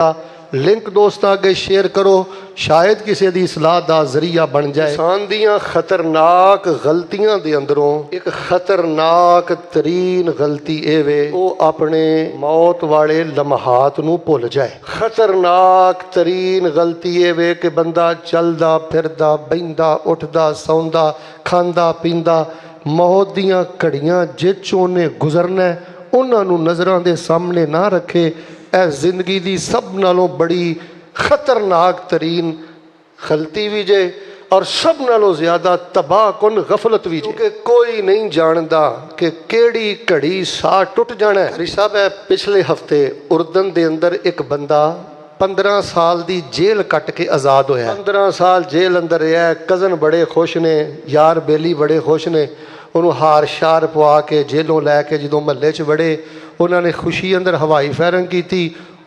Link दोस्तों अगे share करो, शायद किसी दी इसलाह दा जरिया बन जाए। इंसान दियां खतरनाक गलतियां दे अंदरों एक खतरनाक तरीन गलती ये वे वो अपने मौत वाले लम्हात नूं भुल जाए। खतरनाक तरीन गलती ये वे कि बंदा चलदा फिरदा बहिंदा उठदा सौंदा खांदा पींदा मौत दियां घड़ियां जिचों ने गुजरना उन्हां नूं नज़रां दे सामने ना रखे। यह जिंदगी की सब नालों बड़ी खतरनाक तरीन गलती भी जे और सब नालों ज्यादा तबाह कुन गफलत भी जे, क्योंकि कोई नहीं जानता कि केड़ी घड़ी साह टुट जाना है। साहब है पिछले हफ्ते उर्दन दे अंदर एक बंदा 15 साल की जेल कट के आज़ाद होया। 15 साल जेल अंदर रहा। कज़न बड़े खुश ने, यार बेली बड़े खुश ने, उन्होंने हार शार पवा के जेलों लैके जो महल्ले च बड़े उन्होंने खुशी अंदर हवाई फायरिंग की।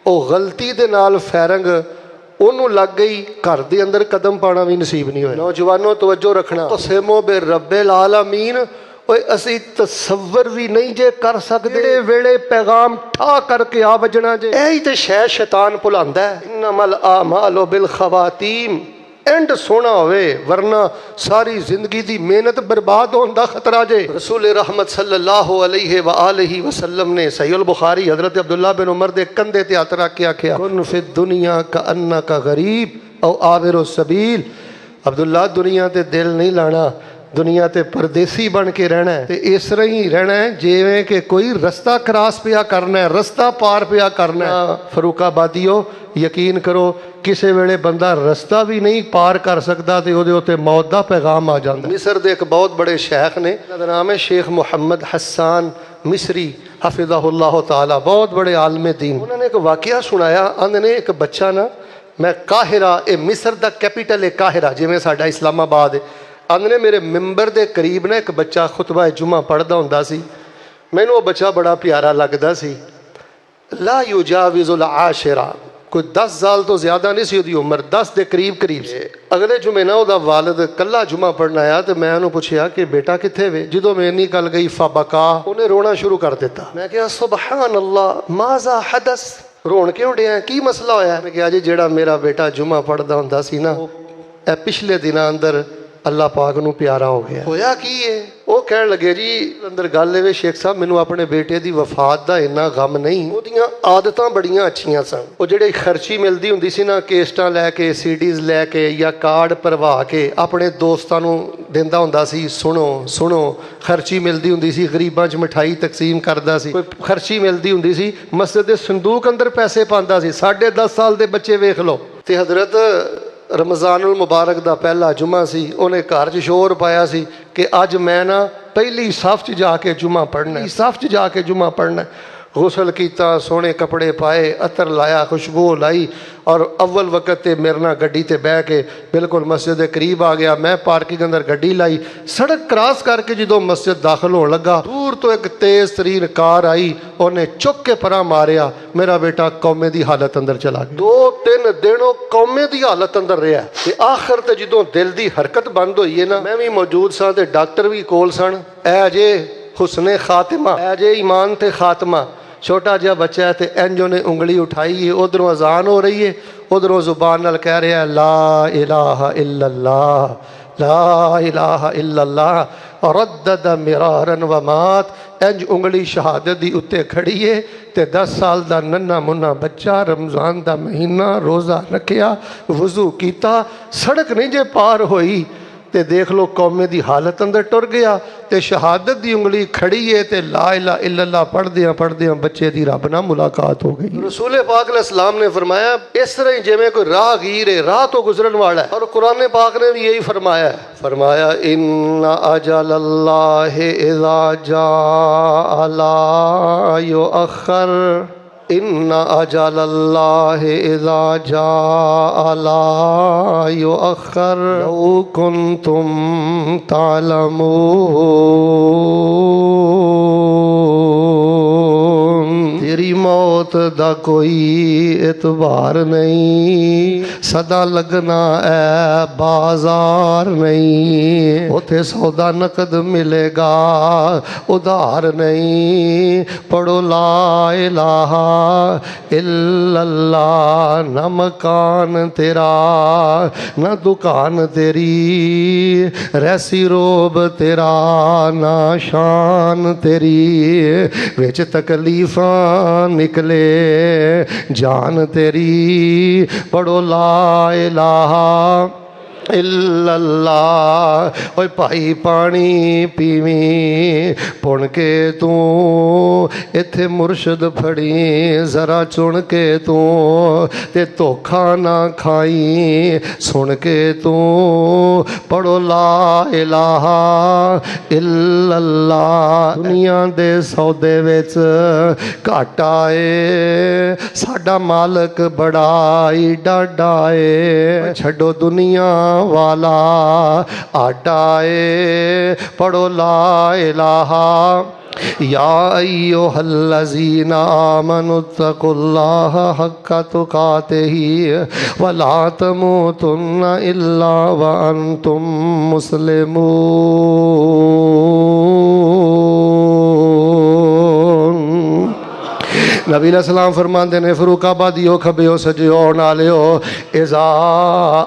वह गलती दे नाल फायरिंग उन्होंने लग गई, घर के अंदर कदम पाना भी नसीब नहीं होया। नौजवानों तवज्जो रखना, सेमो बे रब्बिल आलमीन असी तसव्वुर भी नहीं जे कर सकते वेले पैगाम ठा करके आ वजना जे। यही तो शह शैतान भुलांदा है। इन्नमल आमालु बिल खवातीम, एंड सोना होवे वरना सारी जिंदगी की मेहनत बर्बाद होने का खतरा जे। रसूल रहमत सल्लल्लाहु अलैहि व आलिहि वसल्लम ने सहीह अल बुखारी हजरत अब्दुल्ला बिन उमर दे कंधे ते हथ रख के आख्या, कुन फिद दुनिया का अन्ना का गरीब औ आबिरो सबील। अब्दुल्ला दुनिया ते दिल नहीं लाना, दुनिया ते परदेसी बन के रहना है। ते इस तरह ही रहना है जिवें कि कोई रस्ता क्रॉस पिया करना है, रस्ता पार पिया करना है। फरूकाबादियो यकीन करो किसी वेले बंदा रस्ता भी नहीं पार कर सकता तो वो उत्ते मौत का पैगाम आ जाता। मिस्र के एक बहुत बड़े शेख ने, उनका नाम है शेख मुहम्मद हसन मिस्री हफिज़हुल्लाह ताला, बहुत बड़े आलम दीन। उन्होंने एक वाकया सुनाया। आंदे एक बच्चा ना, मैं काहिरा, ये मिस्र का कैपिटल है काहिरा, जिवें साडा इस्लामाबाद है। आंदे मेरे मिंबर के करीब ना एक बच्चा खुतबा जुमा पढ़ता हुंदा सी। मैनूं वो बच्चा बड़ा प्यारा लगता सी। ला युजाविजुल आशिरा, कोई 10 साल तो ज्यादा नहीं सी उहदी उम्र, 10 के करीब करीब से। अगले जुमे ना उहदा वालिद कल्ला जुमा पढ़न आया तो मैं उन्होंने पूछा कि बेटा कित्थे वे। जो मैं इन्नी गल गई फबका, उन्हें रोना शुरू कर दिता। मैं कहा सुबहान अल्लाह माजा हदस, रोन क्यों डिया, की मसला होया। मैं कहा जी जेड़ा मेरा बेटा जुमा पढ़ता हुंदा सी ना, ए पिछले दिनां अंदर अल्लाह पाक नूं प्यारा हो गया। होया की है? वो कह लगे जी अंदर गल है शेख साहब, मैनू अपने बेटे की वफात का इन्ना गम नहीं, उहदियां आदतां बड़ियां अच्छियां सन। वो जिहड़ी खर्ची मिलती हुंदी सी ना, केसटां लैके सीडीज़ लैके या कार्ड भरवा के अपने दोस्तां नूं दिंदा हुंदा सी। सुनो सुनो, खर्ची मिलती हुंदी सी, गरीबां च मिठाई तकसीम करदा सी। कोई खर्ची मिलती हुंदी सी, मस्जिद दे संदूक अंदर पैसे पांदा सी। 10.5 साल के बच्चे वेख लो। ते हजरत रमज़ानुल मुबारक का पहला जुमा सी, उन्हें घर च शोर पाया सी कि अज मैं ना पहली सफ च जाके जुमा पढ़ना, सफ च जाके जुमा पढ़ना। गुसल किया, सोहने कपड़े पाए, अतर लाया, खुशबू लाई और अव्वल वक्त ते मेरे नाल गड्डी ते बह के बिल्कुल मस्जिद के करीब आ गया। मैं पार्किंग अंदर गड्डी लाई, सड़क क्रॉस करके जो मस्जिद दाखिल होने लगा, दूर तो एक तेज तरीन कार आई, उन्हें चुक के परा मारिया। मेरा बेटा कौमे की हालत अंदर चला गया। 2-3 दिन वो कौमे की हालत अंदर रहा। आखिर तो जो दिल की हरकत बंद हुई है ना, मैं भी मौजूद सा, डॉक्टर भी कोल सन। ऐ जे हुस्ने खातिमा, ऐ जे ईमान ते खात्मा। छोटा जहा बच्चा है तो इंजो ने उंगली उठाई है, उधरों अजान हो रही है, उधरों जुबान नाल कह रहा है ला इलाहा इल्लल्लाह, ला इलाहा इल्लल्लाह और रद्दद मिरारन व मात। इंज उंगली शहादत दी उत्ते खड़ी है। ते 10 साल का नन्ना मुन्ना बच्चा, रमज़ान का महीना, रोज़ा रखिया, वजू किया, सड़क नहीं जे पार होई ते देख लो कौमे की हालत अंदर टुर गया। ते शहादत की उंगली खड़ी है ते ला इलाहा इल्लल्लाह पढ़दियां पढ़दियां बच्चे की रब नाल मुलाकात हो गई। रसूल पाक अलैहिस्सलाम ने फरमाया इस तरह ही जिवें कोई राहगीर है, राह तो गुजरन वाला है। और कुरान पाक ने भी यही फरमाया है, फरमाया इन्ना अजलल्लाहि इज़ा जाअ ला युअख्खर, इन्ना अजलल्लाहि इज़ा जाअ ला युअख्खर लौ कुन्तुम तालमून। तेरी मौत दा कोई एतबार नहीं, सदा लगना है बाजार नहीं, उथे सौदा नकद मिलेगा उधार नहीं। पढ़ो ला इलाहा इल्लल्लाह, न मकान तेरा न दुकान तेरी, रैसी रोब तेरा ना शान तेरी, विच तकलीफां निकले जान तेरी। पढ़ो ला इलाहा इल्लल्लाह। ओए भाई पानी पीवी पुण के तू, इत्थे मुर्शद फड़ी जरा चुन के तू, ते धोखा ना खाई सुन के तू। पढ़ो ला इलाहा इल्लल्लाह। दुनिया दे सौदे विच घाटा ए, साडा मालक बड़ा ही डाडा ए, छड्डो दुनिया वाला आटाए। पढ़ो ला इलाहा या अय्युहल्लज़ीना आमनुत्तकुल्लाह हक्का तुकातिही वला तमूतुन्ना इल्ला व अंतुम मुस्लिमून। नबी अलैहिस्सलाम फरमाते ने फरूकाबादियो खबियो सजियो नालियो, इज़ा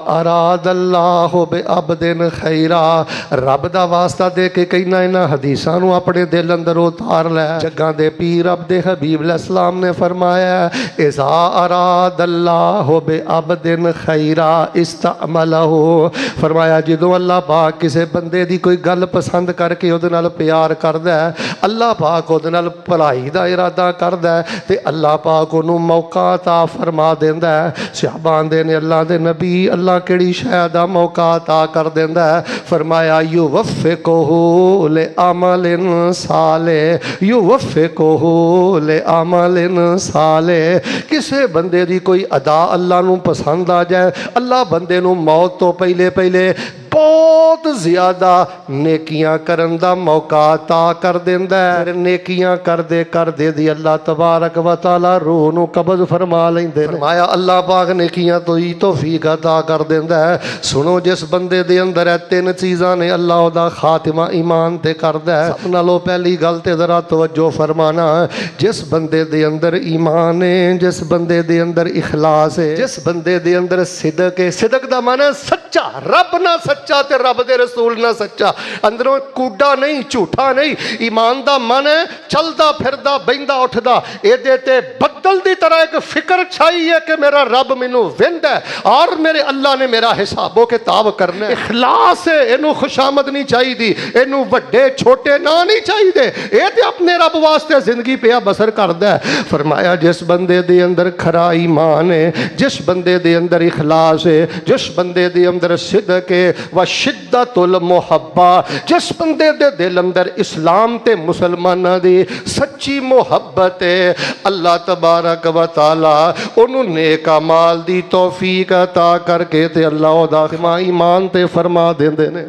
अरादल्लाहु बिअब्दिन खैरा, रब दा वास्ता दे के कहना इन्हां हदीसां नूं अपने दिल अंदर उतार लै। जग्गां दे पीर अब्दे हबीब अलैहिस्सलाम ने फरमाया, इज़ा अरादल्लाहु बिअब्दिन खैरा इस्तअमलहु, फरमाया जदों अल्लाह पाक किसी बंदे दी कोई गल पसंद करके उहदे नाल प्यार करदा है, अल्लाह पाक उहदे नाल भलाई दा इरादा करदा है, ते अल्लाह पाक उन्होंने मौका अता फरमा देंदा है। सहाबा आंदे ने अल्लाह दे नबी अल्लाह केड़ी शै दा मौका अता कर देंदा है? फरमाया युवफ़्फ़िकुहु लिअमलिन सालिह, युवफ़्फ़िकुहु लिअमलिन सालिह। किसे बंदे दी कोई अदा अल्लाह नूं पसंद आ जाए, अल्लाह बंदे नूं मौत तो पहले पहले बहुत ज़्यादा नेकियां करन दा मौका अता कर देंदा है। नेकियां करदे करदे दी अल्लाह तबारक व तआला रूह नूं कब्ज़ फरमा लैंदे। फरमाया अल्लाह पाक नेकियां तो ही तौफीक अता कर देंदा है। सुनो, जिस बंदे दे अंदर है तीन चीज़ां ने अल्लाह उहदा खातिमा ईमान ते करदा है। सब नालों पहली गल ते ज़रा तवज्जो फरमाना, जिस बंदे दे अंदर ईमान है, जिस बंदे दे अंदर इखलास है, जिस बंदे दे अंदर सिदक है, सिदक दा माना सच्चा, रब ना सच्चा ते रब दे रसूल ना सच्चा, अंदरों कूड़ा नहीं, झूठा नहीं। ईमान दा मन है चलदा फिरदा बहिंदा उठदा, एदे ते बदल दी तरह एक फिक्र छाई है कि मेरा रब मैनू वेंदा है और मेरे अल्लाह ने मेरा हिसाबो किताब करना है। इखलास है, इनू खुशामद नहीं चाहिदी, इनू वड्डे छोटे ना नहीं चाहिए, ये ते अपने रब वास्ते जिंदगी पिया बसर करदा है। फरमाया जिस बंदे दे अंदर खरा ईमान है, जिस बंदे दे अंदर इखलास है, जिस बंदे दे अंदर सिदक है व शिद्दतुल मुहब्बा, जिस बंदे दे दिल अंदर इस्लाम ते मुसलमाना दी सच्ची मुहब्बत है, अल्लाह तबारक व तआला उन्हों नेक अमाल दी तौफीक अता करके ते अल्लाह उहदा ईमान ते फरमा देंदे ने।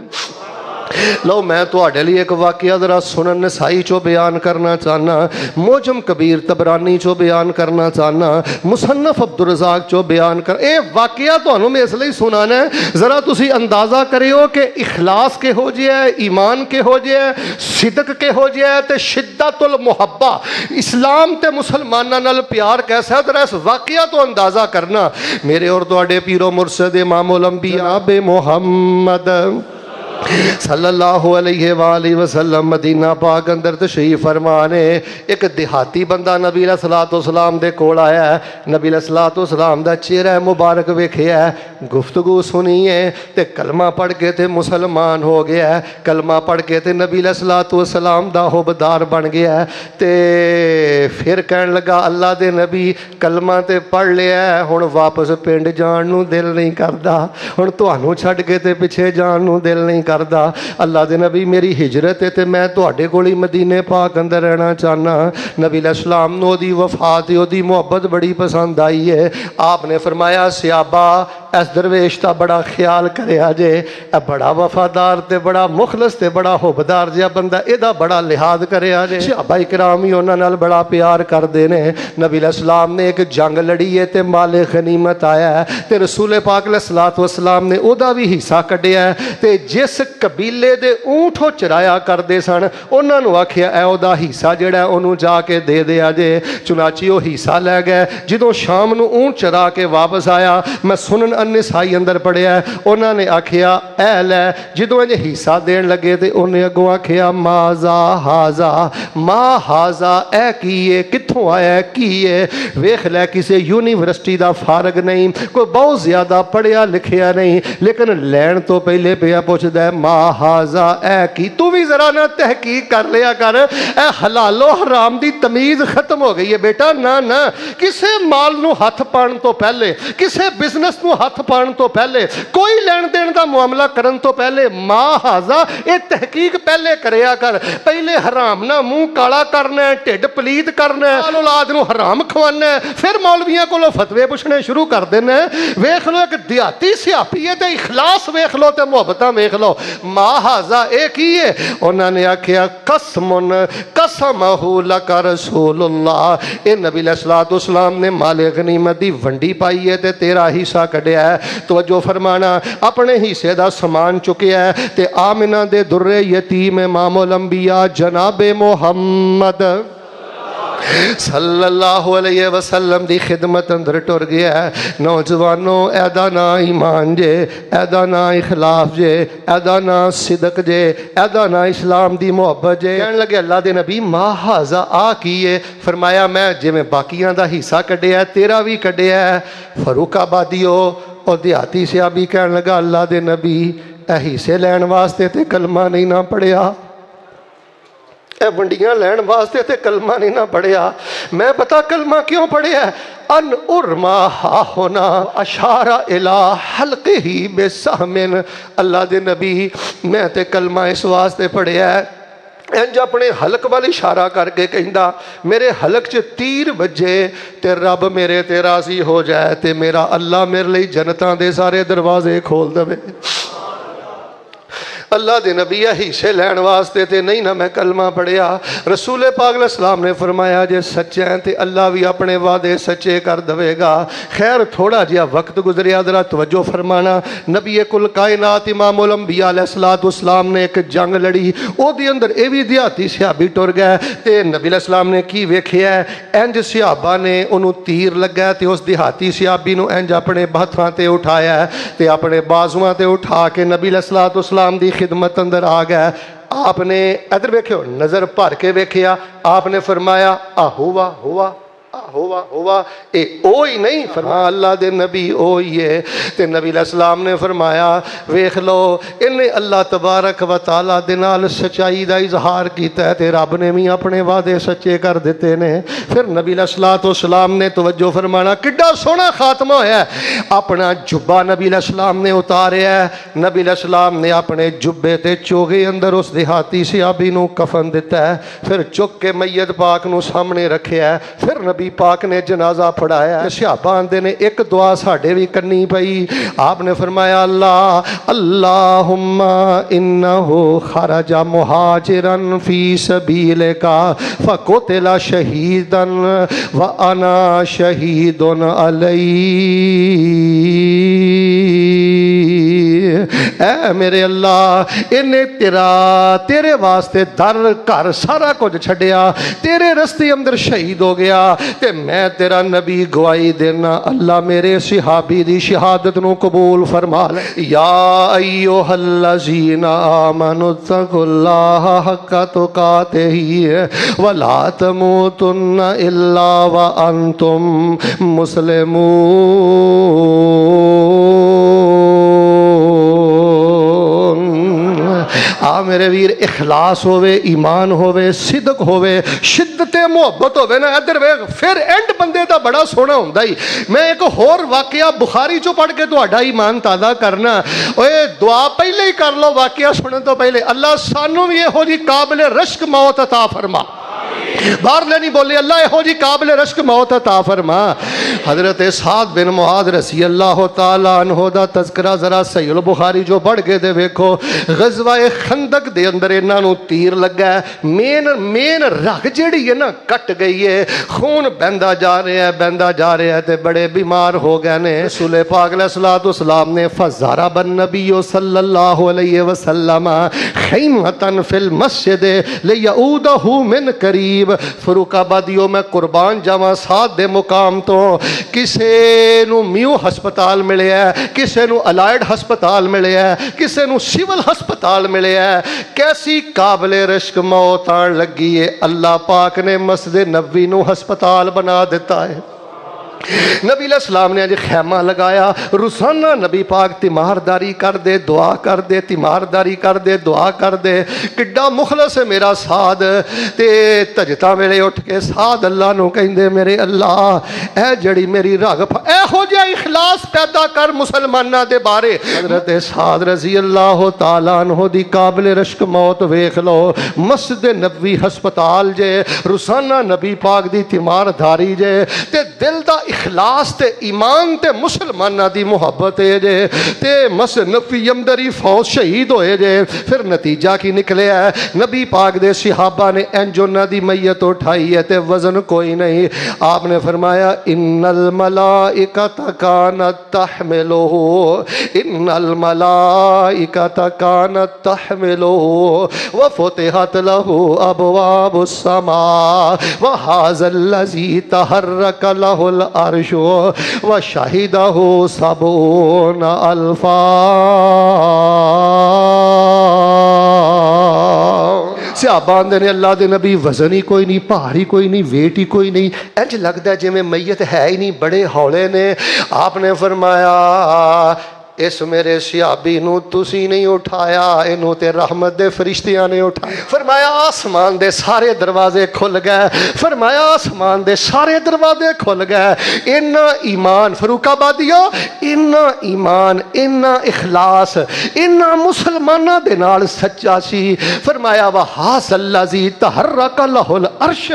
लो मैं तुहाडे लिए एक वाकया जरा सुनन नसाई चो बयान करना चाहना, मोजम कबीर तबरानी चो बयान करना चाहना, मुसन्नफ अब्दुल रज़ाक चो बयान कर। ये वाकया तुहानू मैं इसलिए सुनाना है, जरा तुसी अंदाज़ा करियो कि इखलास किहो जिहा है, ईमान किहो जिहा है, सिदक किहो जिहा है, ते शिद्दतुल मुहब्बा, इस्लाम ते मुसलमानां नाल प्यार कैसा है। जरा इस वाकया तो अंदाज़ा करना। मेरे और तुहाडे पीरो मुर्शद इमामुल अंबिया बे मुहम्मद सल्लल्लाहु अलैहि वसल्लम मदीना पाक अंदर तशरीफ फरमाने। एक देहाती बंदा नबी अलैहिस्सलाम दे कोल आया है, नबी अलैहिस्सलाम दा चेहरा मुबारक वेखिया, गुफ्तगू सुनी है ते कलमा पढ़ के ते मुसलमान हो गया है। कलमा पढ़ के ते नबी अलैहिस्सलाम दा हुबदार बन गया है। ते फिर कहन लगा अल्लाह दे नबी कलमा ते पढ़ लिया है, हुण वापस पिंड जाण नूं दिल नहीं करदा, हुण तुहानू छड्ड के ते पिछे जाण नूं दिल नहीं करदा। अल्लाह दे नबी मेरी हिजरत है ते मैं तुहाडे कोल ही मदीने पाक अंदर रहना चाहना। नबी अलैहिस्सलाम नूं ओहदी वफात ओहदी मुहब्बत बड़ी पसंद आई है। आपने फरमाया सियाबा इस दरवेश का बड़ा ख्याल करिया जे, बड़ा वफादार ते बड़ा मुखलस ते बड़ा हुबदार जिहा बंदा, इहदा बड़ा लिहाज करिया जे। सहाबा इकराम ही उन्हां नाल बड़ा प्यार करदे ने। नबी अलैहिस्सलाम ने एक जंग लड़ी है ते माले गनीमत आया है ते रसूल पाक अलैहिस्सलातु वस्सलाम ने उहदा भी हिस्सा कढ़िया है ते जिस कबीले दे ऊंट हो चराया करदे सन उन्हां नूं आखिया ऐ उहदा हिस्सा जिहड़ा ओनू जाके दे दिया जे। चुनाची वो हिस्सा लै गए। जदों शाम नूं ऊंट चरा के वापस आया, मैं सुनन अन्निसाई अंदर पढ़िया, उन्होंने आखिया ऐ लै। जदों इंज हिस्सा देन लगे तो उन्हें अगों आखिया माजा हाजा, मा हाजा, ऐ की है, कित्थों आया, की है। वेख लै किसी यूनीवर्सिटी का फारग नहीं, कोई बहुत ज्यादा पढ़िया लिखिया नहीं, लेकिन लैन तो पहले पिया पुछदा है मा हाजा, ऐ की। तू भी जरा ना तहकीक कर लिया कर, ऐ हलालो हराम दी तमीज खत्म हो गई है बेटा। ना ना, किसी माल नूं हथ पाउण तो पहले, किसी बिजनेस नूं हथ पाउण तो पहले, कोई लैण देण दा मुआमला करन तो पहले मा हाजा ये तहकीक पहले करिया कर। पहले हराम ना मुंह काला करना है, ढिड पलीत करना है, औलाद नूं हराम खवाना है, फिर मौलवियां कोलों फतवे पुछने शुरू कर देना है। वेख लो एक देहाती सियापी है ते इखलास वेख लो ते मुहब्बतां वेख लो। मा हाजा ये की है। उन्होंने आखिया कसमुन कसमहु लका रसूलुल्लाह, ये नबी अलैहिस्सलातु वस्सलाम ने माले गनीमत दी वंडी पाई है ते तेरा हिस्सा कढ़िया है। तवज्जो फरमाना, अपने हिस्से दा समान चुकिया है ते आमिना दे दुर्रे यतीम इमामुल अंबिया जनाबे मुहम्मद सल्लल्लाहु अलैहि वसल्लम दी खिदमत अंदर टुर गया है। नौजवानों ऐदा ना ईमान जे, ऐदा ना इखलास जे, ऐदा ना सिदक जे, ऐदा ना इस्लाम दी मोहब्बत जे। कहने लगे अल्लाह दे नबी मा हाजा आ की है। फरमाया मैं जिवें बाकियां दा हिस्सा कढ़िया तेरा भी कढ़िया है। फरूकाबादियो और देहाती सियाबी कहने लगा अल्लाह दे नबी ए हिस्से लैण वास्ते ते कलमा नहीं ना पढ़िया, ए वंडियां लैण वास्ते ते कलमा नहीं ना पढ़िया। मैं पता कलमा क्यों पढ़िया, अन उर्मा हा होना अशारा इला हल्के ही बेसहमिन। अल्लाह दे नबी मैं ते कलमा इस वास्ते पढ़िया इंज अपने हलक वाल इशारा करके कहंदा मेरे हलक च तीर बजे ते रब मेरे ते राजी हो जाए ते मेरा अल्लाह मेरे लिए जन्नतां दे सारे दरवाजे खोल दवे। अल्लाह दे नबी हिस्से लैण वास्ते ते नहीं ना मैं कलमा पढ़िया। रसूल पाक अलैहिस्सलाम ने फरमाया जे सच्चे हैं तो अल्लाह भी अपने वादे सच्चे कर देगा। खैर थोड़ा जिहा वक्त गुजरिया, जरा तवज्जो फरमाना। नबी कुल कायनात इमामुल अंबिया अलैहिस्सलातु वस्सलाम ने एक जंग लड़ी, ओहदे अंदर ये भी देहाती सिहाबी टुर गए ते नबी अलैहिस्सलाम ने की वेखिया, इंज सिहाबा ने उन्होंने तीर लगा तो उस देहाती सिहाबी नूं इंज अपने हत्थां ते उठाया ते अपने बाजुआं ते उठा के नबी अलैहिस्सलातु वस्सलाम दी खिदमत अंदर आ गया। आपने इधर वेख्यो नजर भर के वेखिया, आपने फरमाया आ हुआ हुआ हुआ हुआ, ए ओ ही नहीं फरमाया अल्लाह दे नबी ओ ही है। ते नबी अलैहिस्सलाम ने फरमाया वेख लो इन्हें अल्लाह तबारक व तआला दे नाल सच्चाई दा इजहार कीता है ते रब ने भी अपने वादे सच्चे कर दिते ने। फिर नबी अलैहिस्सलाम ने तवज्जो फरमाना किड्डा सोहना खात्मा होया। अपना जुब्बा नबी अलैहिस्सलाम ने उतारिया, नबी अलैहिस्सलाम ने अपने जुब्बे ते चोगे अंदर उस देहाती सिहाबी नूं कफन दिता है, फिर चुक के मैयत पाक नूं सामने रखिया। फिर नबी पाक ने जनाजा पढ़ाया। सिहाबा आंदे ने एक दुआ साढ़े भी करनी पई। आपने फरमाया अल्लाह अल्लाहुम्मा इन्नहु खरजा मुहाजिरन फी सबीलिका फकुतिला शहीदन व अना शहीदुन अलैहि। ऐ मेरे अल्लाह इन्हें तेरे वास्ते दर घर सारा कुछ छड़िया, तेरे रस्ते अंदर शहीद हो गया ते मैं तेरा नबी गवाही देना अल्लाह मेरे सिहाबी दी शहादत नूं कबूल फरमा ले। या अय्युहल्लज़ीना आमनु तकुल्लाह हक्का तुकातिही व ला तमूतुन्ना इल्ला व अंतुम मुस्लिमून। आ मेरे वीर इखलास होवे, ईमान होवे, सिदक होवे, शिद्दत मुहब्बत होवे ना, इधर वेख फिर एंड बंदे दा बड़ा सोहना हुंदा ही। मैं एक होर वाकया बुखारी चो पढ़ के तुहाडा ईमान ताज़ा करना। ओए दुआ पहले ही कर लो वाकया सुनने तो पहले, अल्लाह सानू भी इहो जी काबिल रश्क मौत अता फरमा। बाहर नहीं बोले अल्लाह इहो जी काबिल रश्क मौत अता फरमा। حضرت سعد بن معاذ رضی اللہ تعالی عنہ دا تذکرہ ذرا صحیح البخاری جو پڑھ کے دے ویکھو، غزوہ خندق دے اندر انہاں نو تیر لگا ہے، مین رگ جڑی ہے نا کٹ گئی ہے، خون بہندا جا رہا ہے تے بڑے بیمار ہو گئے نے۔ رسول پاک علیہ الصلوۃ والسلام نے فضرب النبی صلی اللہ علیہ وسلم خیمۃ فی المسجد لیعودہ من قریب۔ فاروق آبادیو میں قربان جاواں سعد دے مقام تو، کسے نو میو ہسپتال ملے ہے، کسے نو الائڈ ہسپتال ملے ہے، کسے نو سول ہسپتال ملے ہے، کیسی قابل رشک موت آن لگی ہے، اللہ پاک نے مسجد نبوی نو ہسپتال بنا دیتا ہے۔ نبی علیہ السلام نے خیمہ لگایا، روزانہ نبی پاک تیمارداری کر دے، دعا کر دے، تیمارداری کر دے، دعا کر دے۔ کڈا مخلص ہے میرا سعد، تے تجتا ویلے اٹھ کے سعد اللہ نو کہندے میرے اللہ اے جڑی میری رگ اے ہو جا اخلاص پیدا کر مسلماناں دے بارے۔ حضرت سعد رضی اللہ تعالی عنہ دی قابل رشک موت ویکھ لو، مسجد نبوی ہسپتال جے، روزانہ نبی پاک دی تیمارداری جے، تے دل دا اخلاص تے ایمان تے مسلمانہ دی محبت ہے جے، تے مسجد نبوی اندری فوج شہید ہوئے جے۔ پھر نتیجہ کی نکلے ہے، نبی پاک دے صحابہ نے انجونا دی میت اٹھائی ہے تے وزن کوئی نہیں۔ آپ نے فرمایا ان الملائکۃ کانت تحملہ، ان الملائکۃ کانت تحملہ وفتحت لہ ابواب السماء وہذا الذی تحرک لہ العرش وشہدہ سبعون الفا۔ صحابہ آندے نے اللہ دے نبی وزن ہی کوئی نہیں، بھار ہی کوئی نہیں، ویٹ ہی کوئی نہیں، انج لگدا ہے جویں میت ہے ہی نہیں، بڑے ہولے نے۔ آپ نے فرمایا اس میرے صحابی نو تسی نہیں اٹھایا، انہوں تے رحمت دے فرشتیاں نے اٹھایا۔ فرمایا آسمان دے سارے دروازے کھل گئے، فرمایا آسمان دے سارے دروازے کھل گئے۔ اینا ایمان فاروق آبادیو، اینا ایمان، اینا اخلاص، اینا مسلمانہ دے نال سچا سی۔ فرمایا وَحَاسَ الَّذِي تَحَرَّكَ لَهُ الْعَرْشِ،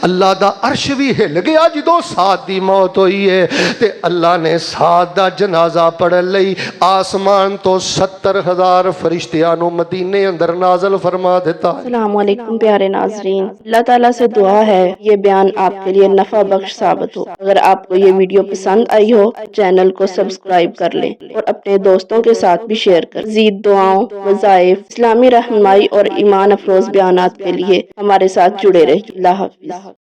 اللہ دا عرش بھی ہل گیا جدو سعد دی موت ہوئی ہے، تے اللہ نے سعد دا جنازہ پڑھ لئی۔ آسمان تو 70,000 فرشتیاں نو مدینے اندر نازل فرما دیتا ہے۔ السلام علیکم پیارے ناظرین، اللہ تعالیٰ سے دعا ہے یہ بیان آپ کے لیے نفع بخش ثابت ہو۔ اگر آپ کو یہ ویڈیو پسند آئی ہو چینل کو سبسکرائب کر لیں اور اپنے دوستوں کے ساتھ بھی شیئر کر۔ مزید دعاؤں، وظائف، اسلامی رہنمائی اور ایمان افروز بیانات کے لیے ہمارے ساتھ جڑے رہیں۔ اللہ حافظ۔